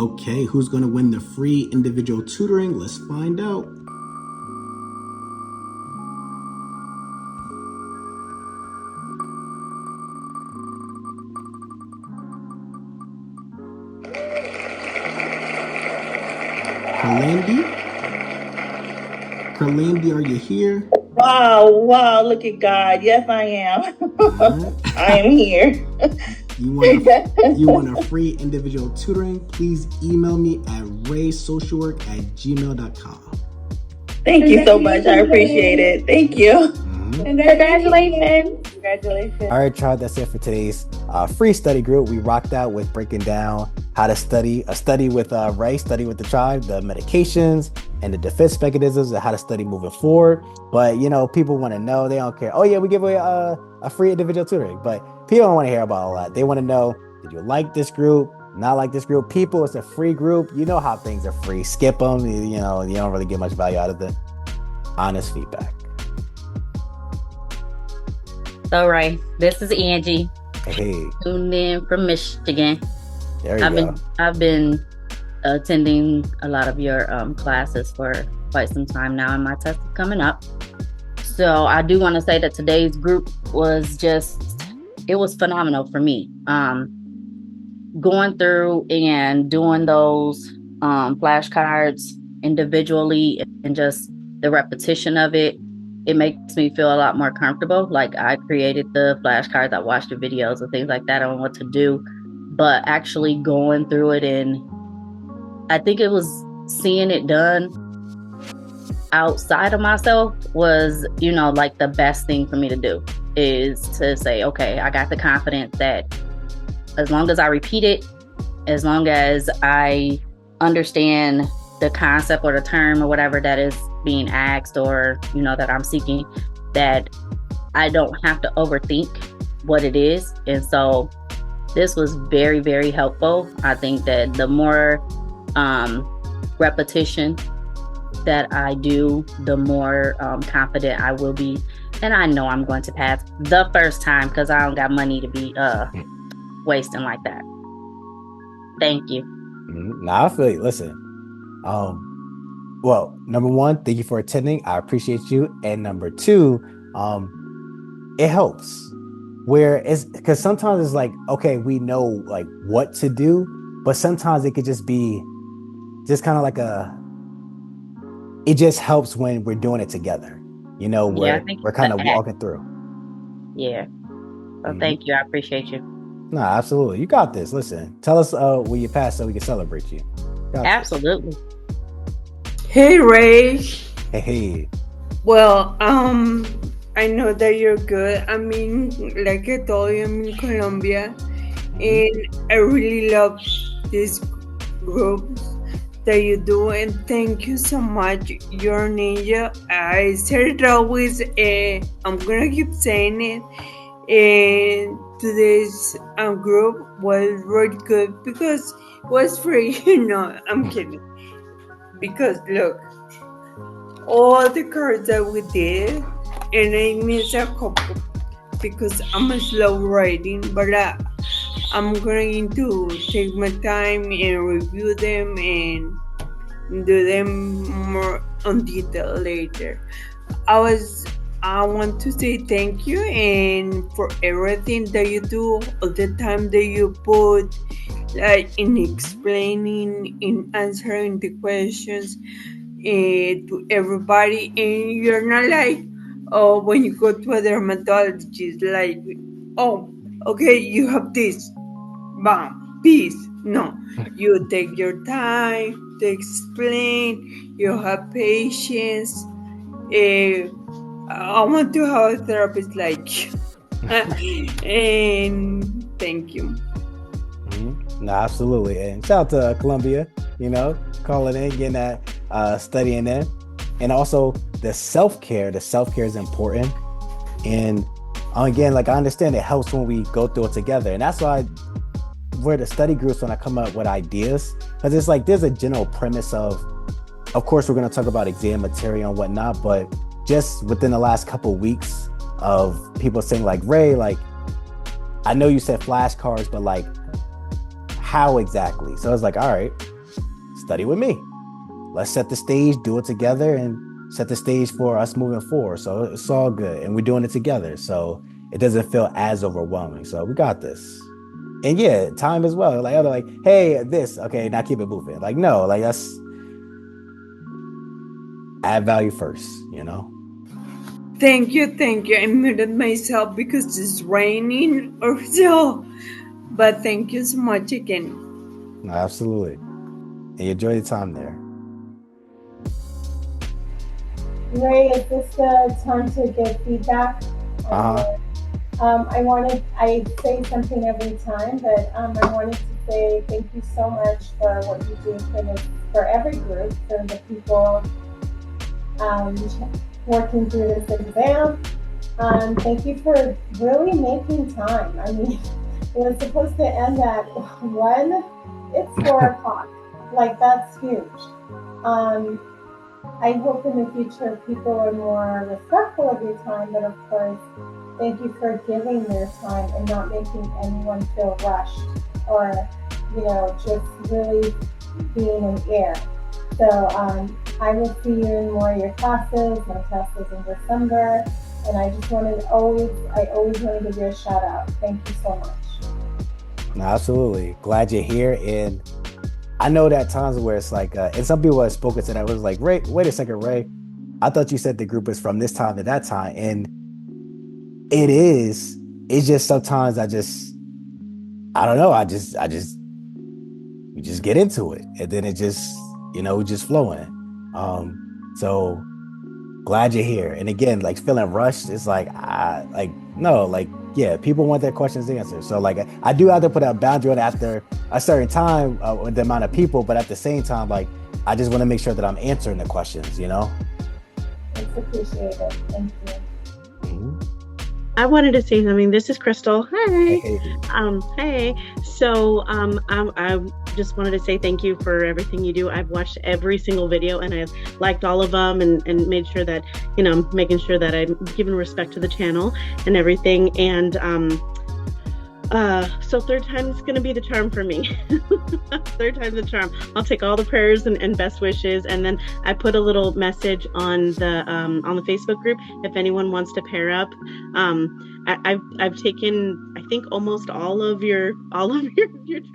Okay, who's going to win the free individual tutoring? Let's find out. Karlandi, are you here? Wow, look at God. Yes, I am. I am here. You want a free individual tutoring? Please email me at raysocialwork@gmail.com. Thank you so much. I appreciate it. Thank you. Congratulations. All right, child, that's it for today's free study group. We rocked out with breaking down how to study with Ray, study with the tribe, the medications and the defense mechanisms, and how to study moving forward. But, people want to know, they don't care. Oh, yeah, we give away a free individual tutoring. But people don't want to hear about all that. They want to know, did you like this group? Not like this group? People, it's a free group. You know how things are free. Skip them. You don't really get much value out of the honest feedback. So, Ray, this is Angie. Hey. Tuned in from Michigan. There you go. I've been attending a lot of your classes for quite some time now, and my test is coming up. So I do want to say that today's group was it was phenomenal for me. Going through and doing those flashcards individually and just the repetition of it, it makes me feel a lot more comfortable. Like, I created the flashcards, I watched the videos and things like that on what to do, but actually going through it, and I think it was seeing it done outside of myself was, like the best thing for me to do, is to say, okay, I got the confidence that as long as I repeat it, as long as I understand the concept or the term or whatever that is being asked, or that I'm seeking, that I don't have to overthink what it is. And so this was very, very helpful. I think that the more repetition that I do, the more confident I will be, and I know I'm going to pass the first time, because I don't got money to be wasting like that. Thank you. Nah, I feel you. Listen, well, number one, thank you for attending. I appreciate you. And number two, it helps. Because sometimes it's like, okay, we know like what to do, but sometimes it could just be just kind of like it just helps when we're doing it together. We're kind of walking through. Yeah. So thank you. I appreciate you. No, absolutely. You got this. Listen, tell us when you pass so we can celebrate you. Absolutely. Hey, Ray. Hey. Well, I know that you're good. I mean, like I told you, I'm in Colombia, and I really love these groups that you do, and thank you so much. You're a ninja. I said it always, I'm gonna keep saying it. And today's group was really good because it was free. No, I'm kidding. Because look, all the cards that we did, and I missed a couple because I'm a slow writing, but I'm going to take my time and review them and do them more on detail later. I want to say thank you, and for everything that you do, all the time that you put, like in explaining, in answering the questions to everybody. And you're not like, when you go to a dermatologist, like, oh, okay, you have this, bam, peace. No, you take your time to explain, you have patience. I want to have a therapist like you. And thank you. No, absolutely. And shout out to Colombia, calling in, getting that studying in. And also the self-care is important. And again, like, I understand it helps when we go through it together. And that's why we're the study groups, when I come up with ideas, because it's like there's a general premise of course, we're going to talk about exam material and whatnot, but just within the last couple of weeks of people saying like, Ray, like, I know you said flashcards, but like, how exactly? So I was like, all right, study with me. Let's set the stage, do it together, and set the stage for us moving forward. So it's all good, and we're doing it together. So it doesn't feel as overwhelming. So we got this. And yeah, time as well. Like, like, hey, this, okay, now keep it moving. Like, no, like that's add value first, you know? Thank you. I muted myself because it's raining or so. But thank you so much again. No, absolutely. And you enjoy the time there. Ray, is this the time to give feedback? I say something every time, but I wanted to say thank you so much for what you do for every group, for the people working through this exam. Thank you for really making time. I mean, it was supposed to end at 1. It's 4 o'clock. Like, that's huge. I hope in the future people are more respectful of your time, but of course, thank you for giving your time and not making anyone feel rushed or, just really being in air. So I will see you in more of your classes. My test is in December, and I just always want to give you a shout out. Thank you so much. No, absolutely. Glad you're here. And I know that times where it's like, and some people have spoken to that was like, Ray, wait a second, Ray. I thought you said the group is from this time to that time. And it is. It's just sometimes I don't know. We just get into it. And then it just, just flowing. So glad you're here. And again, like feeling rushed, it's like, yeah, people want their questions answered. So like, I do have to put a boundary on after a certain time with the amount of people, but at the same time, like, I just want to make sure that I'm answering the questions, It's appreciated. Thank you. Mm-hmm. I wanted to say something. This is Crystal. Hi. Hey. Hey. So I just wanted to say thank you for everything you do. I've watched every single video and I've liked all of them and made sure that, making sure that I'm giving respect to the channel and everything. And so third time is going to be the charm for me. Third time's the charm. I'll take all the prayers and best wishes. And then I put a little message on the Facebook group if anyone wants to pair up. I've taken, I think, almost all of your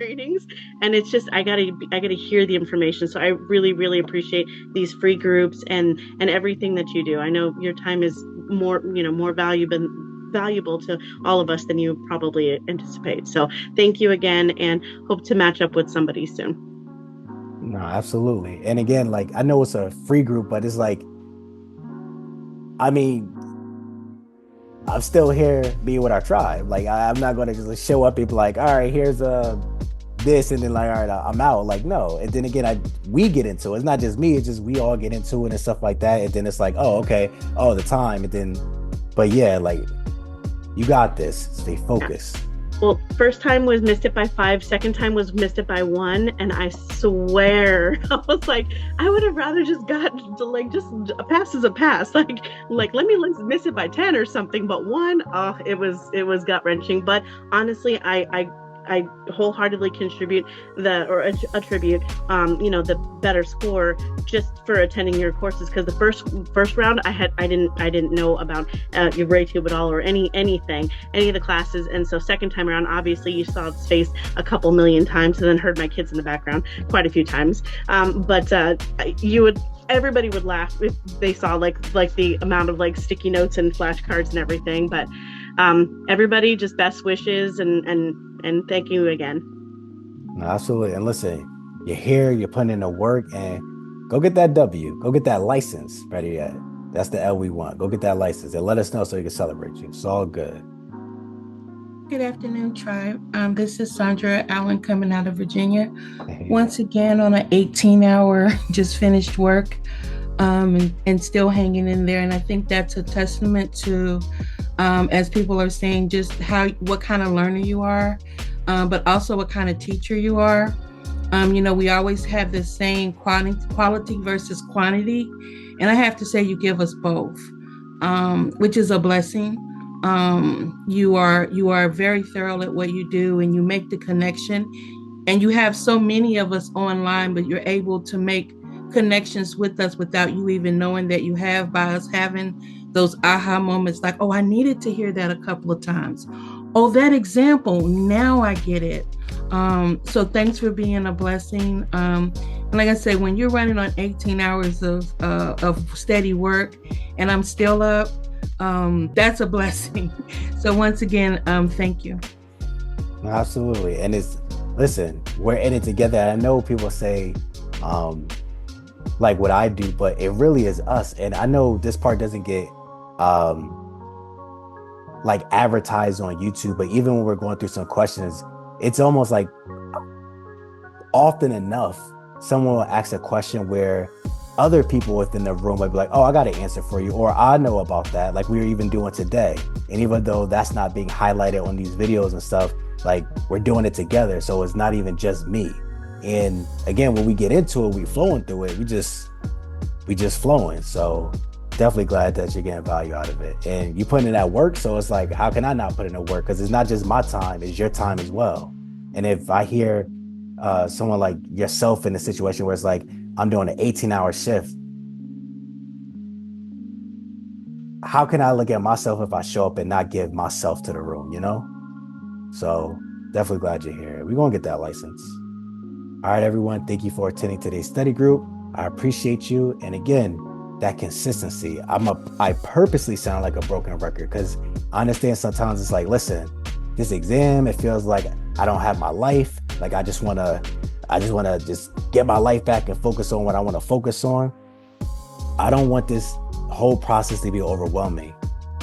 trainings, and it's just I gotta hear the information. So I really, really appreciate these free groups and everything that you do. I know your time is more valuable to all of us than you probably anticipate. So thank you again, and hope to match up with somebody soon. No, absolutely. And again, like, I know it's a free group, but it's like, I mean, I'm still here being with our tribe. Like, I'm not going to just show up and be like, all right, here's this, and then like, all right, I'm out. Like, no. And then again, we get into it. It's not just me. It's just we all get into it and stuff like that. And then it's like, oh, okay. Oh, the time. And then, but yeah, like, you got this. Stay focused. Well, first time was missed it by 5. Second time was missed it by 1. And I swear, I was like, I would have rather just got just a pass is a pass. Like let me miss it by 10 or something. But 1, it was gut wrenching. But honestly, I wholeheartedly attribute the better score just for attending your courses, because the first round I didn't know about your RayTube at all or any of the classes, and so second time around, obviously you saw its face a couple million times and then heard my kids in the background quite a few times, but everybody would laugh if they saw like the amount of like sticky notes and flashcards and everything. But everybody, just best wishes and thank you again. No, absolutely. And listen, you're here, you're putting in the work, and go get that W. Go get that license. Better yet, that's the L we want. Go get that license and let us know so we can celebrate you. It's all good. Good afternoon, tribe. This is Sandra Allen coming out of Virginia. Once again on an 18-hour just finished work, and still hanging in there. And I think that's a testament to, as people are saying, just what kind of learner you are, but also what kind of teacher you are. We always have this saying, quality versus quantity. And I have to say, you give us both, which is a blessing. You are very thorough at what you do, and you make the connection. and you have so many of us online, but you're able to make connections with us without you even knowing that you have, by us having those aha moments like, oh, I needed to hear that a couple of times. Oh, that example, now I get it. So thanks for being a blessing. And like I said, when you're running on 18 hours of steady work and I'm still up, that's a blessing. So once again, thank you. Absolutely. And listen, we're in it together. I know people say, like what I do, but it really is us. And I know this part doesn't get like advertised on YouTube, but even when we're going through some questions, it's almost like often enough someone will ask a question where other people within the room might be like, oh, I got an answer for you, or I know about that, like we were even doing today. And even though that's not being highlighted on these videos and stuff, like we're doing it together, so it's not even just me. And again, when we get into it, we flowing through it, we just flowing. So definitely glad that you're getting value out of it, and you putting in that work. So it's like, how can I not put in the work? Because it's not just my time, it's your time as well. And if I hear someone like yourself in a situation where it's like, I'm doing an 18-hour shift, how can I look at myself if I show up and not give myself to the room, you know? So definitely glad you're here. We're gonna get that license. All right, everyone, thank you for attending today's study group. I appreciate you. And again, that consistency. I purposely sound like a broken record because I understand sometimes it's like, listen, this exam, it feels like I don't have my life. Like I just wanna just get my life back and focus on what I want to focus on. I don't want this whole process to be overwhelming.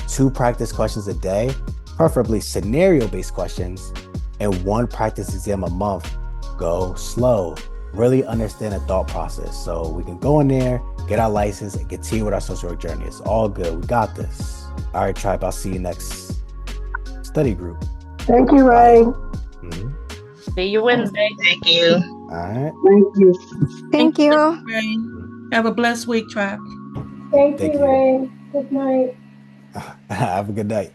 2 practice questions a day, preferably scenario-based questions, and 1 practice exam a month. Go slow. Really understand the thought process so we can go in there, get our license, and continue with our social work journey. It's all good. We got this. All right, tribe. I'll see you next study group. Thank you, Ray. See you Wednesday. Thank you. All right. Thank you. Thank you. Ray. Have a blessed week, tribe. Thank Thank you, you. Ray. Good night. Have a good night.